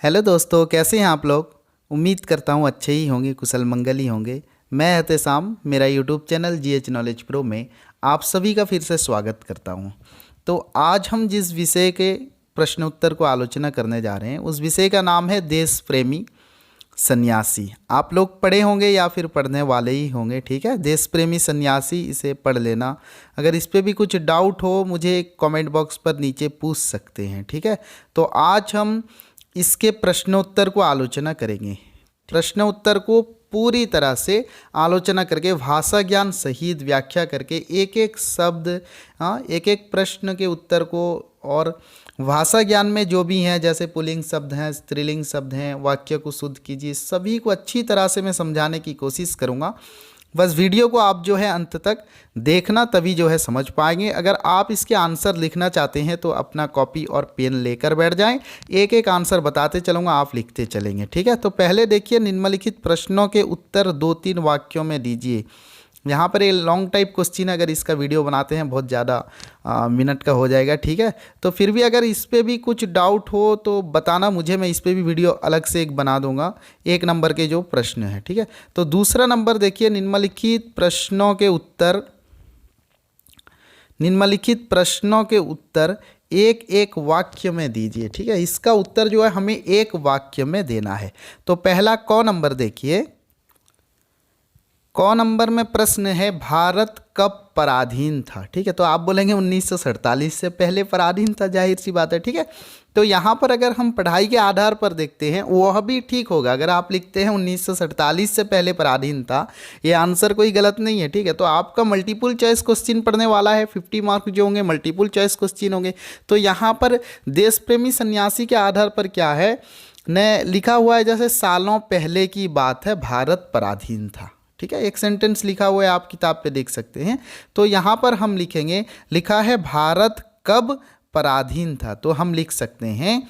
Hello दोस्तों, कैसे हैं आप लोग। उम्मीद करता हूँ अच्छे ही होंगे, कुशल मंगल ही होंगे। मैं एहतेशाम, मेरा YouTube channel GH knowledge pro में आप सभी का फिर से स्वागत करता हूँ। तो आज हम जिस विषय के प्रश्न उत्तर को आलोचना करने जा रहे हैं उस विषय का नाम है देश प्रेमी सन्यासी। आप लोग पढ़े होंगे या फिर पढ़ने वाले ही होंगे, ठीक है। देश प्रेमी सन्यासी, इसे पढ़ लेना। अगर इस पे भी कुछ डाउट हो मुझे कमेंट बॉक्स पर नीचे पूछ सकते हैं, ठीक है। तो आज हम इसके प्रश्नोत्तर को आलोचना करेंगे। प्रश्न उत्तर को पूरी तरह से आलोचना करके भाषा ज्ञान सहित व्याख्या करके एक एक शब्द, एक एक प्रश्न के उत्तर को, और भाषा ज्ञान में जो भी हैं जैसे पुल्लिंग शब्द हैं, स्त्रीलिंग शब्द हैं, वाक्य को शुद्ध कीजिए, सभी को अच्छी तरह से मैं समझाने की कोशिश करूँगा। बस वीडियो को आप जो है अंत तक देखना, तभी जो है समझ पाएंगे। अगर आप इसके आंसर लिखना चाहते हैं तो अपना कॉपी और पेन लेकर बैठ जाएं। एक एक आंसर बताते चलूँगा, आप लिखते चलेंगे, ठीक है। तो पहले देखिए, निम्नलिखित प्रश्नों के उत्तर 2-3 वाक्यों में दीजिए। यहाँ पर ये लॉन्ग टाइप क्वेश्चन, अगर इसका वीडियो बनाते हैं बहुत ज़्यादा मिनट का हो जाएगा, ठीक है। तो फिर भी अगर इस पर भी कुछ डाउट हो तो बताना मुझे, मैं इस पर भी वीडियो अलग से एक बना दूंगा। 1 नंबर के जो प्रश्न है, ठीक है। तो दूसरा नंबर देखिए, निम्नलिखित प्रश्नों के उत्तर एक एक वाक्य में दीजिए, ठीक है। इसका उत्तर जो है हमें एक वाक्य में देना है। तो पहला क नंबर देखिए, क नंबर में प्रश्न है भारत कब पराधीन था, ठीक है। तो आप बोलेंगे 1947 से पहले पराधीन था, जाहिर सी बात है, ठीक है। तो यहाँ पर अगर हम पढ़ाई के आधार पर देखते हैं वह भी ठीक होगा। अगर आप लिखते हैं 1947 से पहले पराधीन था, ये आंसर कोई गलत नहीं है, ठीक है। तो आपका मल्टीपल चॉइस क्वेश्चन पढ़ने वाला है, 50 मार्क जो होंगे मल्टीपल चॉइस क्वेश्चन होंगे। तो यहाँ पर देश प्रेमी सन्यासी के आधार पर क्या है ने लिखा हुआ है, जैसे सालों पहले की बात है, भारत पराधीन था, ठीक है। एक सेंटेंस लिखा हुआ है, आप किताब पे देख सकते हैं। तो यहाँ पर हम लिखेंगे, लिखा है भारत कब पराधीन था, तो हम लिख सकते हैं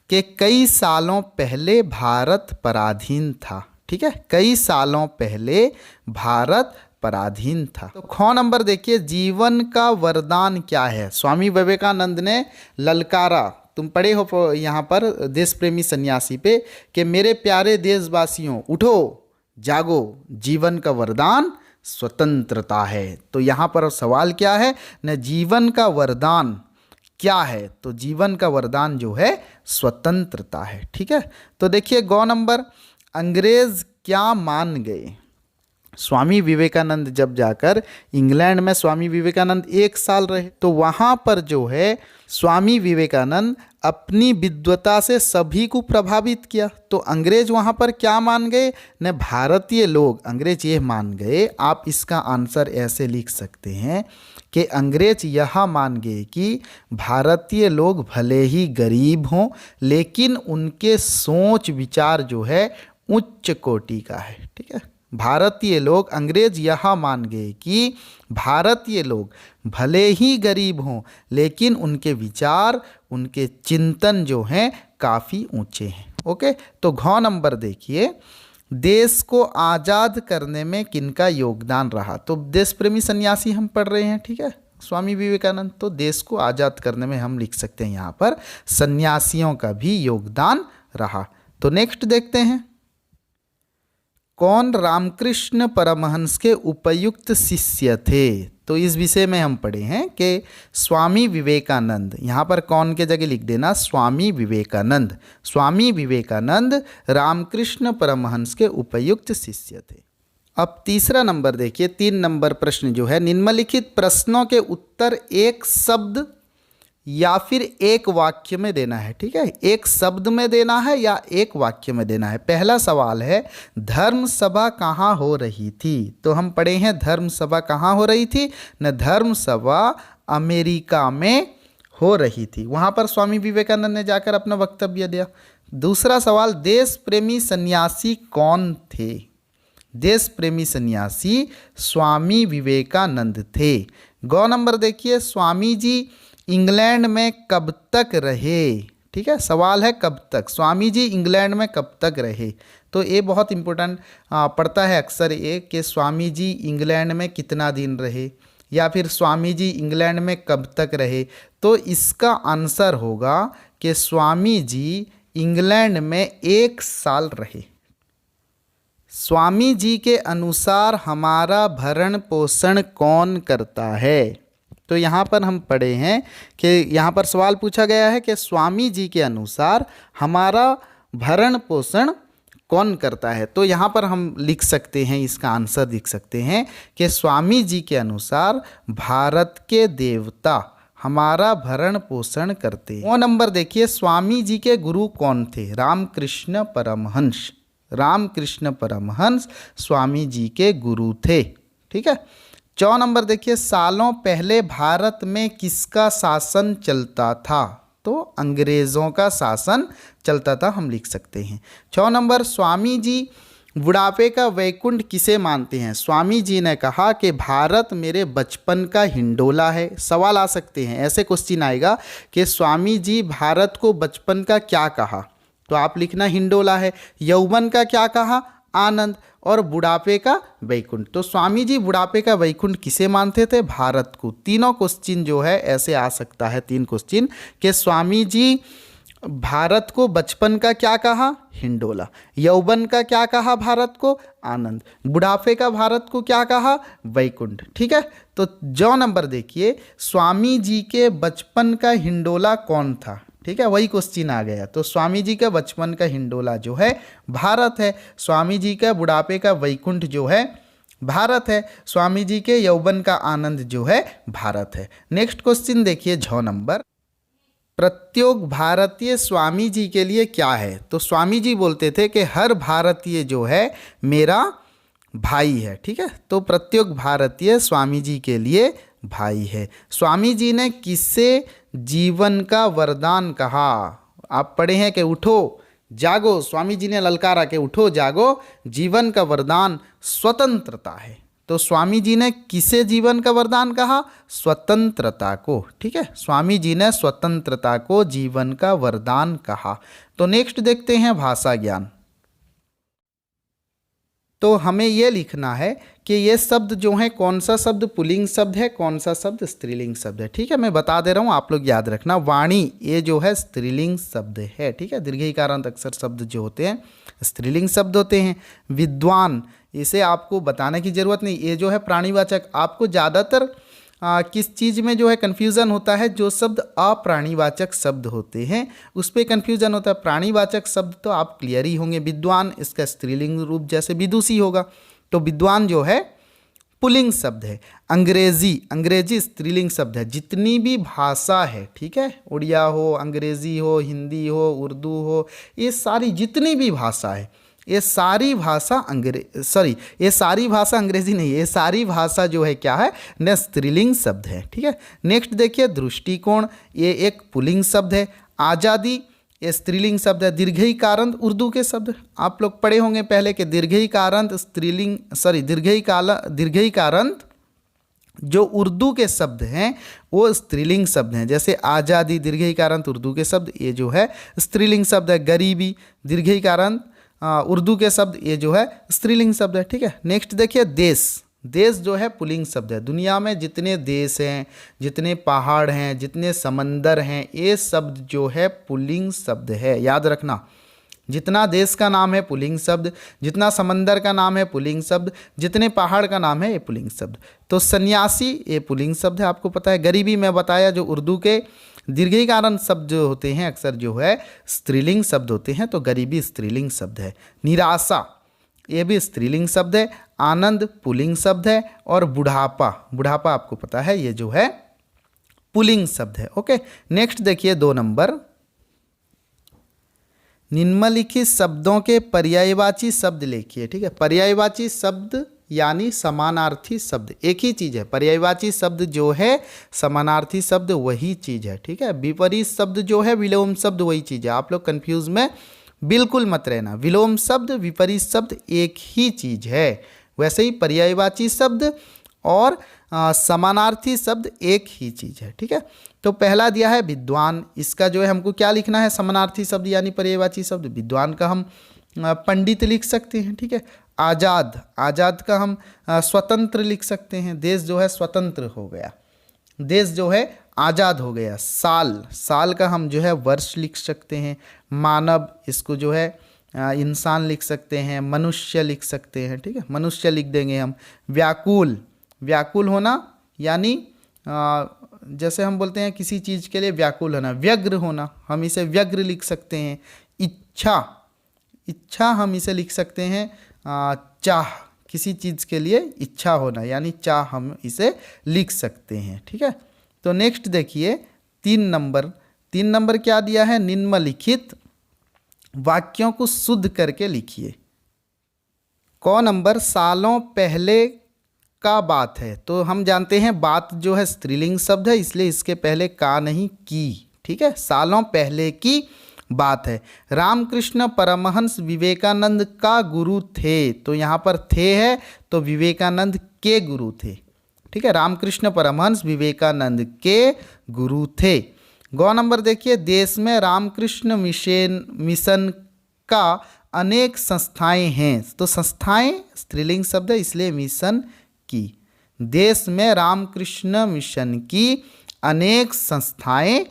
कि कई सालों पहले भारत पराधीन था, ठीक है। कई सालों पहले भारत पराधीन था। तो ख नंबर देखिए, जीवन का वरदान क्या है। स्वामी विवेकानंद ने ललकारा, तुम पढ़े हो यहाँ पर देश प्रेमी सन्यासी पे, कि मेरे प्यारे देशवासियों उठो जागो, जीवन का वरदान स्वतंत्रता है। तो यहाँ पर सवाल क्या है न, जीवन का वरदान क्या है, तो जीवन का वरदान जो है स्वतंत्रता है, ठीक है। तो देखिए ग नंबर, अंग्रेज क्या मान गए। स्वामी विवेकानंद जब जाकर इंग्लैंड में, स्वामी विवेकानंद 1 साल रहे, तो वहाँ पर जो है स्वामी विवेकानंद अपनी विद्वता से सभी को प्रभावित किया। तो अंग्रेज वहाँ पर क्या मान गए न, भारतीय लोग, अंग्रेज ये मान गए। आप इसका आंसर ऐसे लिख सकते हैं कि अंग्रेज यह मान गए कि भारतीय लोग भले ही गरीब हों लेकिन उनके सोच विचार जो है उच्च कोटि का है, ठीक है। भारतीय लोग, अंग्रेज यह मान गए कि भारतीय लोग भले ही गरीब हों लेकिन उनके विचार, उनके चिंतन जो हैं काफ़ी ऊंचे हैं। ओके, तो घ नंबर देखिए, देश को आज़ाद करने में किनका योगदान रहा। तो देश प्रेमी सन्यासी हम पढ़ रहे हैं, ठीक है, स्वामी विवेकानंद। तो देश को आज़ाद करने में हम लिख सकते हैं यहाँ पर सन्यासियों का भी योगदान रहा। तो नेक्स्ट देखते हैं, कौन रामकृष्ण परमहंस के उपयुक्त शिष्य थे। तो इस विषय में हम पढ़े हैं कि स्वामी विवेकानंद, यहाँ पर कौन के जगह लिख देना स्वामी विवेकानंद। स्वामी विवेकानंद रामकृष्ण परमहंस के उपयुक्त शिष्य थे। अब तीसरा नंबर देखिए, 3 नंबर प्रश्न जो है, निम्नलिखित प्रश्नों के उत्तर एक शब्द या फिर एक वाक्य में देना है, ठीक है। एक शब्द में देना है या एक वाक्य में देना है। पहला सवाल है, धर्म सभा कहाँ हो रही थी। तो हम पढ़े हैं धर्म सभा कहाँ हो रही थी न, धर्म सभा अमेरिका में हो रही थी। वहाँ पर स्वामी विवेकानंद ने जाकर अपना वक्तव्य दिया। दूसरा सवाल, देश प्रेमी सन्यासी कौन थे। देश प्रेमी सन्यासी स्वामी विवेकानंद थे। ग नंबर देखिए, स्वामी जी इंग्लैंड में कब तक रहे, ठीक है। सवाल है कब तक, स्वामी जी इंग्लैंड में कब तक रहे। तो ये बहुत इंपॉर्टेंट पड़ता है अक्सर ये, कि स्वामी जी इंग्लैंड में कितना दिन रहे, या फिर स्वामी जी इंग्लैंड में कब तक रहे। तो इसका आंसर होगा कि स्वामी जी इंग्लैंड में 1 साल रहे। स्वामी जी के अनुसार हमारा भरण पोषण कौन करता है? तो यहाँ पर हम पढ़े हैं कि यहाँ पर सवाल पूछा गया है कि स्वामी जी के अनुसार हमारा भरण पोषण कौन करता है। तो यहाँ पर हम लिख सकते हैं, इसका आंसर लिख सकते हैं कि स्वामी जी के अनुसार भारत के देवता हमारा भरण पोषण करते हैं। 9 नंबर देखिए, स्वामी जी के गुरु कौन थे? रामकृष्ण परमहंस। रामकृष्ण परमहंस स्वामी जी के गुरु थे। ठीक है। 4 नंबर देखिए, सालों पहले भारत में किसका शासन चलता था? तो अंग्रेजों का शासन चलता था, हम लिख सकते हैं। 6 नंबर, स्वामी जी बुढ़ापे का वैकुंठ किसे मानते हैं? स्वामी जी ने कहा कि भारत मेरे बचपन का हिंडोला है। सवाल आ सकते हैं, ऐसे क्वेश्चन आएगा कि स्वामी जी भारत को बचपन का क्या कहा? तो आप लिखना हिंडोला है। यौवन का क्या कहा? आनंद। और बुढ़ापे का वैकुंठ। तो स्वामी जी बुढ़ापे का वैकुंठ किसे मानते थे? भारत को। तीनों क्वेश्चन जो है ऐसे आ सकता है, 3 क्वेश्चन कि स्वामी जी भारत को बचपन का क्या कहा? हिंडोला। यौवन का क्या कहा भारत को? आनंद। बुढ़ापे का भारत को क्या कहा? वैकुंठ। ठीक है। तो 9 नंबर देखिए, स्वामी जी के बचपन का हिंडोला कौन था? ठीक है, वही क्वेश्चन आ गया। तो स्वामी जी का बचपन का हिंडोला जो है भारत है। स्वामी जी का बुढ़ापे का वैकुंठ जो है भारत है। स्वामी जी के यौवन का आनंद जो है भारत है। नेक्स्ट क्वेश्चन देखिए 6 नंबर, प्रत्येक भारतीय स्वामी जी के लिए क्या है? तो स्वामी जी बोलते थे कि हर भारतीय जो है मेरा भाई है। ठीक है। तो प्रत्येक भारतीय स्वामी जी के लिए भाई है। स्वामी जी ने किससे जीवन का वरदान कहा? आप पढ़े हैं कि उठो जागो, स्वामी जी ने ललकारा कि उठो जागो, जीवन का वरदान स्वतंत्रता है। तो स्वामी जी ने किसे जीवन का वरदान कहा? स्वतंत्रता को। ठीक है, स्वामी जी ने स्वतंत्रता को जीवन का वरदान कहा। तो नेक्स्ट देखते हैं भाषा ज्ञान। तो हमें यह लिखना है कि ये शब्द जो है, कौन सा शब्द पुल्लिंग शब्द है, कौन सा शब्द स्त्रीलिंग शब्द है। ठीक है, मैं बता दे रहा हूँ, आप लोग याद रखना। वाणी ये जो है स्त्रीलिंग शब्द है। ठीक है, दीर्घईकारांत अक्षर शब्द जो होते हैं स्त्रीलिंग शब्द होते हैं। विद्वान, इसे आपको बताने की ज़रूरत नहीं, ये जो है प्राणीवाचक। आपको ज़्यादातर किस चीज़ में जो है कन्फ्यूज़न होता है? जो शब्द अप्राणीवाचक शब्द होते हैं उस पर कन्फ्यूज़न होता है। प्राणीवाचक शब्द तो आप क्लियर ही होंगे। विद्वान, इसका स्त्रीलिंग रूप जैसे विदुषी होगा, तो विद्वान जो है पुल्लिंग शब्द है। अंग्रेजी स्त्रीलिंग शब्द है। जितनी भी भाषा है, ठीक है, उड़िया हो, अंग्रेज़ी हो, हिंदी हो, उर्दू हो, ये सारी जितनी भी भाषा है, ये सारी भाषा ये सारी भाषा अंग्रेजी नहीं है, ये सारी भाषा जो है क्या है न स्त्रीलिंग शब्द है। ठीक है। नेक्स्ट देखिए दृष्टिकोण, ये एक पुल्लिंग शब्द है। आज़ादी ये स्त्रीलिंग शब्द है। दीर्घईकारांत उर्दू के शब्द आप लोग पढ़े होंगे पहले कि दीर्घईकारांत दीर्घईकारांत जो उर्दू के शब्द हैं वो स्त्रीलिंग शब्द हैं। जैसे आज़ादी दीर्घईकारांत उर्दू के शब्द, ये जो है स्त्रीलिंग शब्द है। गरीबी दीर्घईकारांत उर्दू के शब्द, ये जो है स्त्रीलिंग शब्द है। ठीक है। नेक्स्ट देखिए देश जो है पुल्लिंग शब्द है। दुनिया में जितने देश हैं, जितने पहाड़ हैं, जितने समंदर हैं, ये शब्द जो है पुल्लिंग शब्द है। याद रखना, जितना देश का नाम है पुल्लिंग शब्द, जितना समंदर का नाम है पुल्लिंग शब्द, जितने पहाड़ का नाम है ये पुल्लिंग शब्द। तो सन्यासी ये पुल्लिंग शब्द है, आपको पता है। गरीबी मैं बताया, जो उर्दू के दीर्घईकारांत शब्द जो होते हैं अक्सर जो है स्त्रीलिंग शब्द होते हैं, तो गरीबी स्त्रीलिंग शब्द है। निराशा ये भी स्त्रीलिंग शब्द है। आनंद पुल्लिंग शब्द है। और बुढ़ापा आपको पता है ये जो है पुल्लिंग शब्द है। ओके। नेक्स्ट देखिए 2 नंबर, निम्नलिखित शब्दों के पर्यायवाची शब्द लिखिए। ठीक है, पर्यायवाची शब्द यानी समानार्थी शब्द एक ही चीज़ है। पर्यायवाची शब्द जो है समानार्थी शब्द वही चीज़ है। ठीक है। विपरीत शब्द जो है विलोम शब्द वही चीज़ है। आप लोग कंफ्यूज में बिल्कुल मत रहना। विलोम शब्द विपरीत शब्द एक ही चीज़ है। वैसे ही पर्यायवाची शब्द और समानार्थी शब्द एक ही चीज़ है। ठीक है। तो पहला दिया है विद्वान, इसका जो है हमको क्या लिखना है? समानार्थी शब्द यानी पर्यायवाची शब्द। विद्वान का हम पंडित लिख सकते हैं। ठीक है। आज़ाद का हम स्वतंत्र लिख सकते हैं। देश जो है स्वतंत्र हो गया, देश जो है आज़ाद हो गया। साल, साल का हम जो है वर्ष लिख सकते हैं। मानव, इसको जो है इंसान लिख सकते हैं। मनुष्य लिख सकते हैं, ठीक है, मनुष्य लिख देंगे हम। व्याकुल, व्याकुल होना यानी जैसे हम बोलते हैं किसी चीज़ के लिए व्याकुल होना। व्यग्र होना, हम इसे व्यग्र लिख सकते हैं। इच्छा, इच्छा हम इसे लिख सकते हैं चाह, किसी चीज़ के लिए इच्छा होना यानी चाह हम इसे लिख सकते हैं, ठीक है। तो नेक्स्ट देखिए 3 नंबर क्या दिया है, निम्नलिखित वाक्यों को शुद्ध करके लिखिए। क नंबर, सालों पहले का बात है। तो हम जानते हैं बात जो है स्त्रीलिंग शब्द है, इसलिए इसके पहले का नहीं की, ठीक है। सालों पहले की बात है। रामकृष्ण परमहंस विवेकानंद का गुरु थे, तो यहाँ पर थे है तो विवेकानंद के गुरु थे, ठीक है। रामकृष्ण परमहंस विवेकानंद के गुरु थे। ग नंबर देखिए, देश में रामकृष्ण मिशन का अनेक संस्थाएं हैं। तो संस्थाएं स्त्रीलिंग शब्द है इसलिए मिशन की। देश में रामकृष्ण मिशन की अनेक संस्थाएं हैं।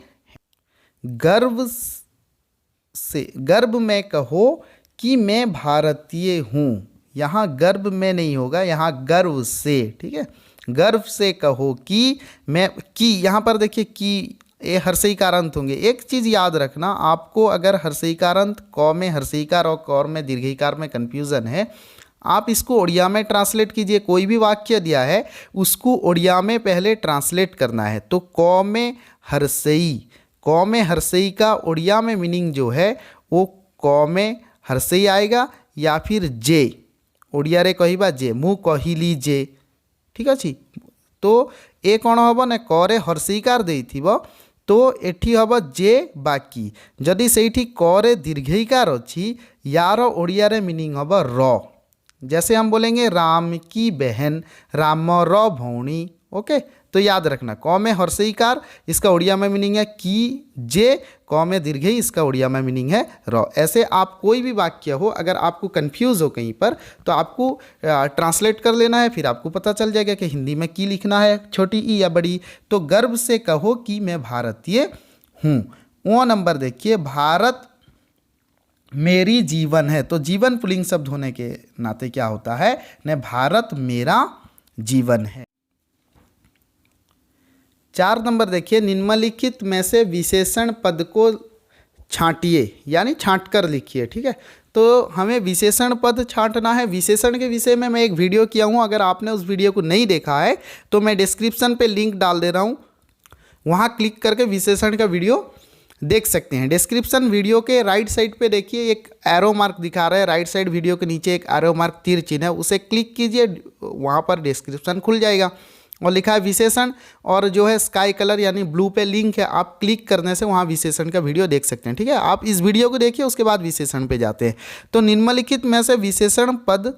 गर्व में कहो कि मैं भारतीय हूँ। यहाँ गर्व में नहीं होगा, यहाँ गर्व से, ठीक है। गर्व से कहो कि मैं, कि यहाँ पर देखिए कि ये हर्षईकारांत होंगे। एक चीज़ याद रखना, आपको अगर हर्षईकारांत क में हर्षईकार और कौर में दीर्घईकार में कन्फ्यूज़न है, आप इसको उड़िया में ट्रांसलेट कीजिए। कोई भी वाक्य दिया है उसको उड़िया में पहले ट्रांसलेट करना है। तो क में हर्षई, क में हर्षई का उड़िया में मीनिंग जो है वो क में हर्षई आएगा या फिर जे, उड़िया रे कहवा जे, मु कहली जे, ठीक अच्छे। तो ए कौन हम ना करे हर्षईकार देथिबो तो एठी हम जे बाकी। जदि सेठी करे दीर्घईकार अच्छी, यार ओडिया रे मीनिंग हम र। जैसे हम बोलेंगे राम की बहन, राम र भौणी, ओके। तो याद रखना क में हर्षईकार, इसका उड़िया में मीनिंग है की जे, क में दीर्घई, इसका उड़िया में मीनिंग है र। ऐसे आप कोई भी वाक्य हो, अगर आपको कंफ्यूज हो कहीं पर तो आपको ट्रांसलेट कर लेना है, फिर आपको पता चल जाएगा कि हिंदी में की लिखना है, छोटी ई या बड़ी। तो गर्व से कहो कि मैं भारतीय हूँ। वो नंबर देखिए, भारत मेरी जीवन है। तो जीवन पुल्लिंग शब्द होने के नाते क्या होता है न, भारत मेरा जीवन है। 4 नंबर देखिए, निम्नलिखित में से विशेषण पद को छांटिए यानी छांट कर लिखिए, ठीक है। तो हमें विशेषण पद छांटना है। विशेषण के विषय में मैं एक वीडियो किया हूँ, अगर आपने उस वीडियो को नहीं देखा है तो मैं डिस्क्रिप्शन पे लिंक डाल दे रहा हूँ, वहाँ क्लिक करके विशेषण का वीडियो देख सकते हैं। डिस्क्रिप्शन वीडियो के राइट साइड पे देखिए एक एरो मार्क दिखा रहा है, राइट साइड वीडियो के नीचे एक एरो मार्क तीर चिन्ह है, उसे क्लिक कीजिए, वहाँ पर डिस्क्रिप्शन खुल जाएगा और लिखा है विशेषण, और जो है स्काई कलर यानी ब्लू पे लिंक है, आप क्लिक करने से वहाँ विशेषण का वीडियो देख सकते हैं, ठीक है। आप इस वीडियो को देखिए, उसके बाद विशेषण पे जाते हैं। तो निम्नलिखित में से विशेषण पद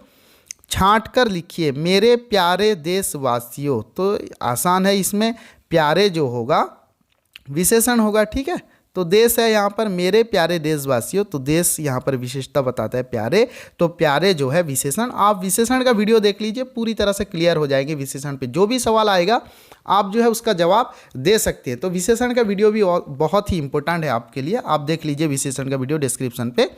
छांट कर लिखिए। मेरे प्यारे देशवासियों, तो आसान है, इसमें प्यारे जो होगा विशेषण होगा, ठीक है। तो देश है यहाँ पर, मेरे प्यारे देशवासियों, तो देश यहाँ पर विशेषता बताता है प्यारे, तो प्यारे जो है विशेषण। आप विशेषण का वीडियो देख लीजिए, पूरी तरह से क्लियर हो जाएंगे। विशेषण पे जो भी सवाल आएगा आप जो है उसका जवाब दे सकते हैं। तो विशेषण का वीडियो भी बहुत ही इंपॉर्टेंट है आपके लिए, आप देख लीजिए विशेषण का वीडियो, डिस्क्रिप्शन पे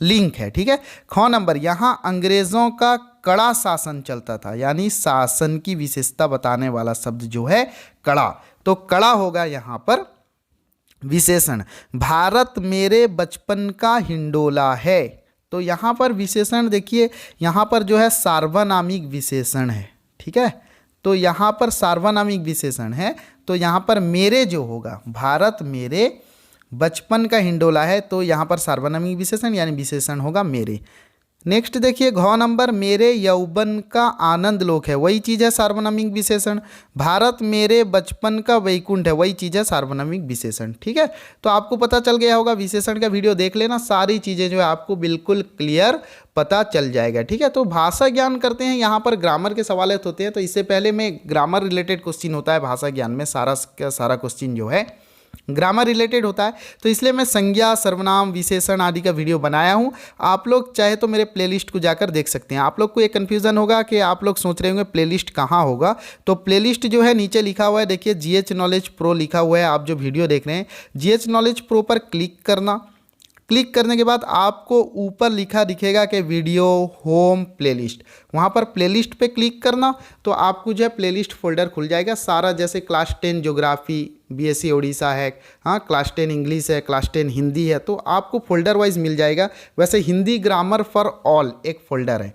लिंक है, ठीक है। ख नंबर, यहाँ अंग्रेजों का कड़ा शासन चलता था, यानी शासन की विशेषता बताने वाला शब्द जो है कड़ा, तो कड़ा होगा यहाँ पर विशेषण। भारत मेरे बचपन का हिंडोला है, तो यहाँ पर विशेषण देखिए, यहाँ पर जो है सार्वनामिक विशेषण है, ठीक है। तो यहाँ पर सार्वनामिक विशेषण है, तो यहाँ पर मेरे जो होगा, भारत मेरे बचपन का हिंडोला है, तो यहाँ पर सार्वनामिक विशेषण यानी विशेषण होगा मेरे। नेक्स्ट देखिए घ नंबर, मेरे यौवन का आनंद लोक है, वही चीज़ है सार्वनामिक विशेषण। भारत मेरे बचपन का वैकुंठ है, वही चीज़ है सार्वनामिक विशेषण, ठीक है। तो आपको पता चल गया होगा, विशेषण का वीडियो देख लेना, सारी चीज़ें जो है आपको बिल्कुल क्लियर पता चल जाएगा, ठीक है। तो भाषा ज्ञान करते हैं, यहाँ पर ग्रामर के सवाल होते हैं, तो इससे पहले में ग्रामर रिलेटेड क्वेश्चन होता है भाषा ज्ञान में, सारा क्वेश्चन जो है ग्रामर रिलेटेड होता है, तो इसलिए मैं संज्ञा, सर्वनाम, विशेषण आदि का वीडियो बनाया हूँ। आप लोग चाहे तो मेरे प्लेलिस्ट को जाकर देख सकते हैं। आप लोग को ये कन्फ्यूज़न होगा कि आप लोग सोच रहे होंगे प्लेलिस्ट कहाँ होगा, तो प्लेलिस्ट जो है नीचे लिखा हुआ है, देखिए GH नॉलेज प्रो लिखा हुआ है। आप जो वीडियो देख रहे हैं GH नॉलेज प्रो पर क्लिक करना। क्लिक करने के बाद आपको ऊपर लिखा दिखेगा कि वीडियो होम प्लेलिस्ट, वहाँ पर प्लेलिस्ट पे क्लिक करना, तो आपको जो है प्लेलिस्ट फोल्डर खुल जाएगा सारा। जैसे क्लास 10 ज्योग्राफी, BSc ओडिशा है, हाँ क्लास 10 इंग्लिश है, क्लास 10 हिंदी है, तो आपको फोल्डर वाइज मिल जाएगा। वैसे हिंदी ग्रामर फॉर ऑल एक फोल्डर है,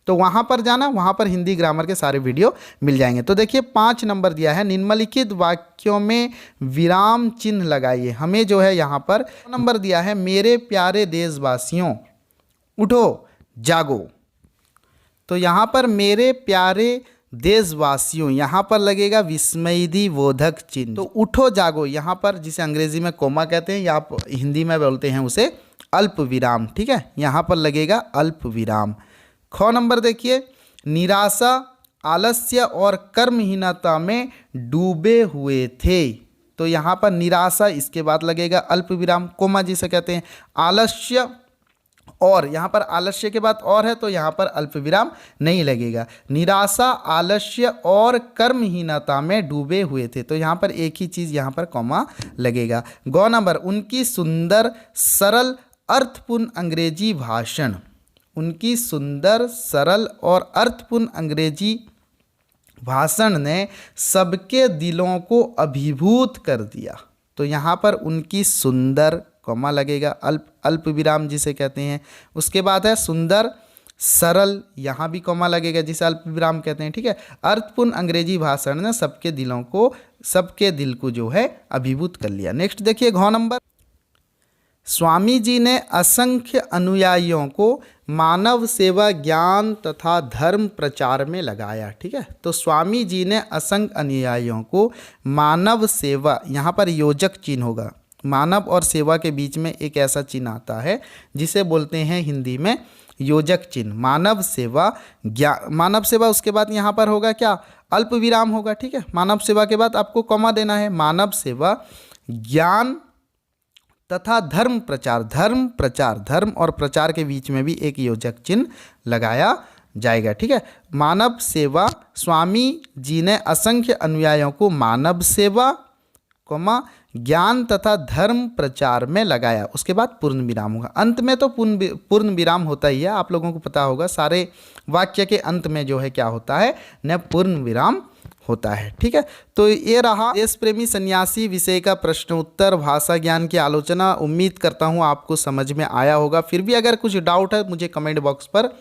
तो वहाँ पर जाना, वहाँ पर हिंदी ग्रामर के सारे वीडियो मिल जाएंगे। तो देखिए 5 नंबर दिया है, निम्नलिखित वाक्यों में विराम चिन्ह लगाइए। हमें जो है यहाँ पर नंबर दिया है, मेरे प्यारे देशवासियों उठो जागो। तो यहाँ पर मेरे प्यारे देशवासियों, यहाँ पर लगेगा विस्मयीदिबोधक चिन्ह। तो उठो जागो यहाँ पर, जिसे अंग्रेजी में कोमा कहते हैं या आप हिंदी में बोलते हैं उसे अल्प विराम, ठीक है, यहाँ पर लगेगा अल्प विराम। ख नंबर देखिए, निराशा, आलस्य और कर्महीनता में डूबे हुए थे। तो यहाँ पर निराशा, इसके बाद लगेगा अल्प विराम, कोमा जिसे कहते हैं। आलस्य और, यहाँ पर आलस्य के बाद और है, तो यहाँ पर अल्प विराम नहीं लगेगा। निराशा, आलस्य और कर्महीनता में डूबे हुए थे, तो यहाँ पर एक ही चीज़ यहाँ पर कॉमा लगेगा। गौ नंबर, उनकी सुंदर, सरल, अर्थपूर्ण अंग्रेजी भाषण, उनकी सुंदर, सरल और अर्थपूर्ण अंग्रेजी भाषण ने सबके दिलों को अभिभूत कर दिया। तो यहाँ पर उनकी सुंदर, कॉमा लगेगा, अल्प विराम जिसे कहते हैं। उसके बाद है सुंदर, सरल, यहाँ भी कॉमा लगेगा जिसे अल्प विराम कहते हैं, ठीक है। अर्थपूर्ण अंग्रेजी भाषण ने सबके दिल को जो है अभिभूत कर लिया। नेक्स्ट देखिए घ नंबर, स्वामी जी ने असंख्य अनुयायियों को मानव सेवा, ज्ञान तथा धर्म प्रचार में लगाया, ठीक है। तो स्वामी जी ने असंख्य अनुयायियों को मानव सेवा, यहाँ पर योजक चिन्ह होगा, मानव और सेवा के बीच में एक ऐसा चिन्ह आता है जिसे बोलते हैं हिंदी में योजक चिन्ह। मानव सेवा, मानव सेवा, उसके बाद यहाँ पर होगा क्या, अल्प विराम होगा, ठीक है। मानव सेवा के बाद आपको कॉमा देना है, मानव सेवा, ज्ञान तथा धर्म प्रचार, धर्म और प्रचार के बीच में भी एक योजक चिन्ह लगाया जाएगा, ठीक है। मानव सेवा, स्वामी जी ने असंख्य अनुयायियों को मानव सेवा, ज्ञान तथा धर्म प्रचार में लगाया। उसके बाद पूर्ण विराम होगा। अंत में तो पूर्ण विराम होता ही है, आप लोगों को पता होगा, सारे वाक्य के अंत में जो है क्या होता है, न पूर्ण विराम होता है, ठीक है। तो ये रहा देश प्रेमी सन्यासी विषय का प्रश्न उत्तर, भाषा ज्ञान की आलोचना। उम्मीद करता हूँ आपको समझ में आया होगा। फिर भी अगर कुछ डाउट है मुझे कमेंट बॉक्स पर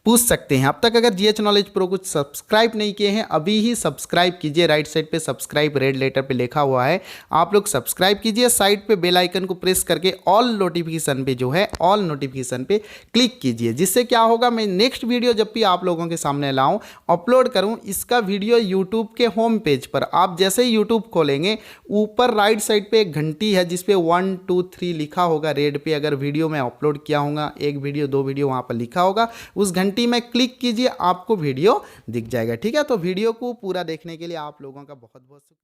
पूछ सकते हैं। अब तक अगर GH नॉलेज प्रो को सब्सक्राइब नहीं किए हैं, अभी ही सब्सक्राइब कीजिए। राइट साइड पे सब्सक्राइब रेड लेटर पे लिखा हुआ है, आप लोग सब्सक्राइब कीजिए। साइड पे बेल आइकन को प्रेस करके ऑल नोटिफिकेशन पे जो है ऑल नोटिफिकेशन पे क्लिक कीजिए, जिससे क्या होगा, मैं नेक्स्ट वीडियो जब भी आप लोगों के सामने लाऊं, अपलोड करूं, इसका वीडियो यूट्यूब के होम पेज पर, आप जैसे ही यूट्यूब खोलेंगे ऊपर राइट साइड पे एक घंटी है जिसपे 1 2 3 लिखा होगा रेड पे। अगर वीडियो मैं अपलोड किया होगा, 1 वीडियो 2 वीडियो वहाँ पर लिखा होगा, उस घंटी में क्लिक कीजिए, आपको वीडियो दिख जाएगा, ठीक है। तो वीडियो को पूरा देखने के लिए आप लोगों का बहुत बहुत शुक्रिया।